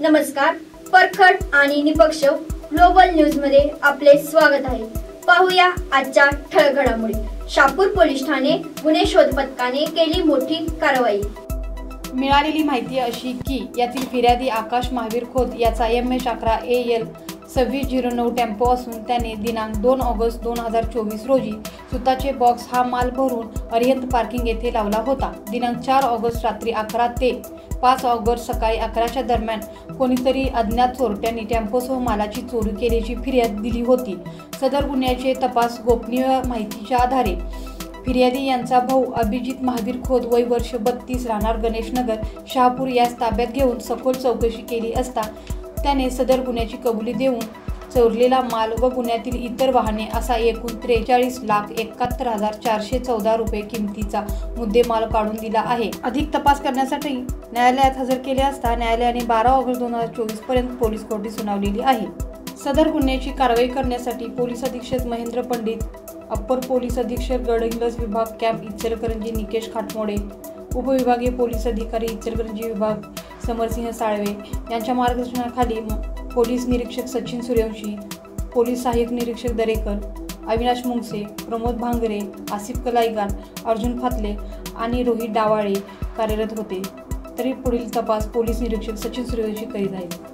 नमस्कार, परखड आणि निपक्ष ग्लोबल न्यूज मध्ये आपले स्वागत आहे। पाहूया आजच्या ठळक घडामोडी। शहापूर पोलीस ठाणे गुन्हे शोध पथकाने केली मोठी कारवाई। मिळालेली माहिती अशी की यातील फिर्यादी आकाश महावीर खोत याचा MS11 AL 2609 टेम्पो असून त्याने दिनांक 2 ऑगस्ट 2024 रोजी सुताचे बॉक्स हा माल भरून अरिहंत पार्किंग येथे लावला होता। दिनांक 4 ऑगस्ट रात्री 11 ते 5 ऑगस्ट सकाळी 11च्या दरम्यान कोणीतरी अज्ञात चोरट्यांनी टेम्पोसह मालाची चोरी केल्याची फिर्याद दिली होती। सदर गुन्ह्याचे तपास गोपनीय माहितीच्या आधारे फिर्यादी यांचा भाऊ अभिजित महावीर खोत वय वर्ष 32 राहणार गणेशनगर शहापूर यास ताब्यात घेऊन सखोल चौकशी केली असता त्याने सदर गुन्ह्याची कबुली देऊन चोरलेला माल व गुन्ह्यातील इतर वाहने असा एकूण 43,71,414 रुपये किमतीचा मुद्देमाल काढून दिला आहे। अधिक तपास करण्यासाठी न्यायालयात हजर केले असता न्यायालयाने 12 ऑगस्ट 2024 पर्यंत पोलीस कोठडी सुनावलेली आहे। सदर गुन्ह्याची कारवाई करण्यासाठी पोलीस अधीक्षक महेंद्र पंडित, अप्पर पोलीस अधीक्षक गडहिंग्लज विभाग कॅम्प इचलकरंजी निकेश खाटमोडे, उपविभागीय पोलीस अधिकारी इचलकरंजी विभाग समरसिंह साळवे यांच्या मार्गदर्शनाखाली पोलीस निरीक्षक सचिन सूर्यवंशी, पोलीस सहाय्यक निरीक्षक दरेकर, अविनाश मुंगसे, प्रमोद भांगरे, आसिफ कलाईगार, अर्जुन फातले आणि रोहित डावाळे कार्यरत होते। तरी पुढील तपास पोलीस निरीक्षक सचिन सूर्यवंशी करीत आहेत।